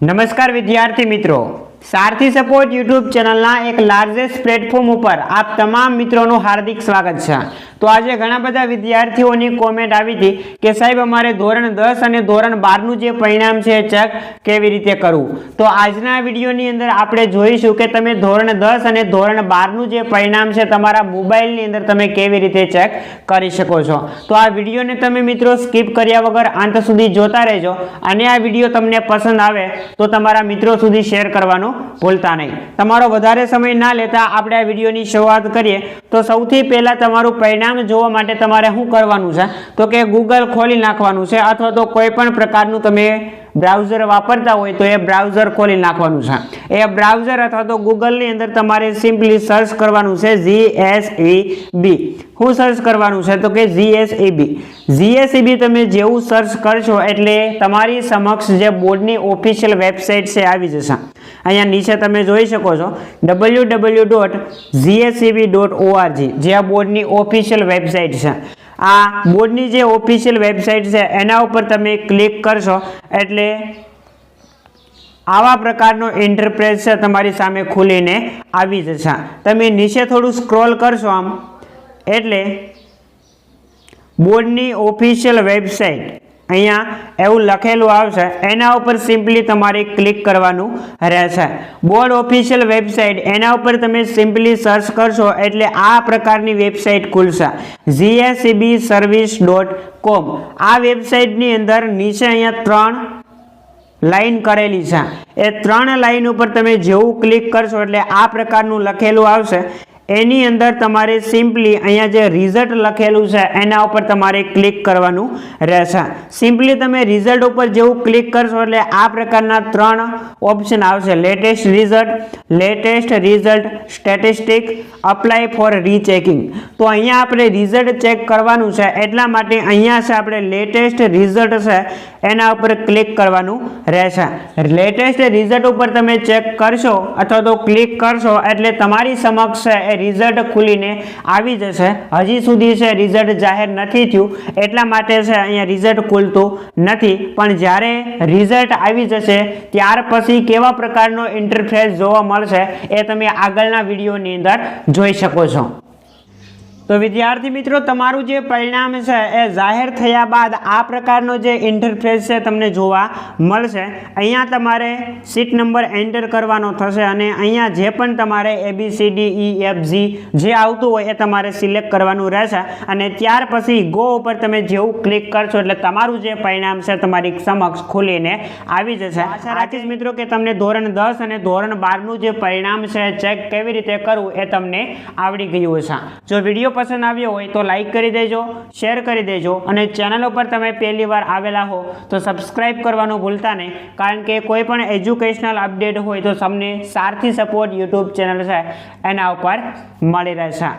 नमस्कार विद्यार्थी मित्रों, सारथी सपोर्ट यूट्यूब चैनल एक लार्जेस्ट प्लेटफॉर्म पर आप तमाम मित्रों हार्दिक स्वागत है। तो आज घना बधा विद्यार्थीओं की कॉमेंट आई थी कि साहेब अमारे धोरण 10 और धोरण 12 नु परिणाम है चेक केवी रीते करवू। तो आजना विडियो नी अंदर आपणे जोईशुं के तमे धोरण 10 और धोरण 12 नु परिणाम है तमारा मोबाइल नी अंदर तमे केवी रीते चेक करी शको छो। तो आ विडियो ने तमे मित्रों स्कीप कर्या वगर अंत सुधी जोता रहेजो अने आ विडियो तमने पसंद आवे तो तमारा मित्रों सुधी शेर करवानुं भूलता नहीं। तमारो वधारे समय ना लेता आपणे आ विडियोनी शुरुआत करीए। तो सौथी पहेला तमारुं परिणाम जोवा माटे तमारे शुं करवानुं छे तो के गूगल खोली नाखवानुं छे अथवा तो कोई पण प्रकारनुं तमे ब्राउजर वापरता होय तो ए ब्राउजर खोली नाखवानुं छे। ए ब्राउजर अथवा तो गूगल नी अंदर तमारे सिम्पली सर्च करवानुं छे GSEB। हुं सर्च करवानुं छे तो के GSEB तमे जेवुं सर्च करशो एटले तमारी समक्ष जे बोर्डनी ऑफिशियल वेबसाइट छे आवी जशे। अहींया नीचे तमे जोई शको छो www.gseb.org जे आ बोर्डनी ऑफिशियल वेबसाइट छे। आ बोर्डनी जे ऑफिशियल वेबसाइट छे एना उपर तमे क्लिक करशो एटले आवा प्रकारनो इंटरफेस छे तमारी सामे खुलीने आवी जशे। तमे नीचे थोडुं स्क्रॉल करशो आम एटले बोर्डनी ऑफिशियल वेबसाइट अहींया एवुं लखेलुं आवशे एना उपर सिम्पली तमारे क्लिक करवानुं रहेशे। बोर्ड ऑफिशियल वेबसाइट एना उपर तमे सिम्पली सर्च करशो एटले आ प्रकारनी वेबसाइट खुलशे gsebservice.com। आ वेबसाइटनी अंदर नीचे अहींया 3 लाइन करेली छे। ए 3 लाइन उपर तमे जेवुं क्लिक करशो एटले आ प्रकारनुं लखेलुं आवशे। एनी अंदर तमारे सिम्पली अहींया जे रिजल्ट लखेलुं छे एना उपर तमारे क्लिक करवानुं रहेशे। सिम्पली तमे रिजल्ट उपर जेवुं क्लिक करशो एटले आ प्रकारना 3 ऑप्शन आवशे latest result statistic apply for rechecking. तो अहींया आपणे रिजल्ट चेक करवानुं छे एटला माटे अहींया छे आपणे लेटेस्ट रिजल्ट छे एना उपर क्लिक करवानुं रहेशे। लेटेस्ट रिजल्ट उपर तमे चेक करशो अथवा तो क्लिक करशो एटले तमारी समक्ष रिजल्ट खुलीने आवी जशे। हजी सुधी छे रिजल्ट जाहेर नथी थयुं एटला माटे छे अहींया रिजल्ट खुलतुं नथी, पण ज्यारे रिजल्ट आवी जशे त्यार पछी केवा प्रकारनो इंटरफेस जोवा मळशे ए तमे आगळना विडियोनी अंदर जोई शको छो। तो विद्यार्थी मित्रों तमारू जे परिणाम है ए जाहिर थया बाद आ प्रकारनो जे इंटरफेस है तमने जोवा मळशे। अहींया तमारे सीट नंबर एंटर करवानो थशे अने अहींया जे पण तमारे ABCDEFG जे आवतुं होय ए तमारे सिलेक्ट करवानुं रहेशे अने त्यार पछी गो उपर तमे जेवुं क्लिक करशो एटले तमारुं जे परिणाम छे तमारी समक्ष खुलीने आवी जशे। आशा राखीश मित्रों के तमने धोरण 10 અને ધોરણ 12 નું જે પરિણામ છે ચેક કેવી રીતે કરવું એ તમને આવડી ગયું હશે। જો વિડિયો पसंद आव्यो होय तो लाइक करी देजो, शेर करी देजो अने चेनल पर तमे पहली बार आवेला हो तो सब्सक्राइब करवानुं भूलता नहीं, कारण के कोई पण एज्युकेशनल अपडेट होय तो तमने सारथी सपोर्ट यूट्यूब चेनल छे एना उपर मळी रहेशे।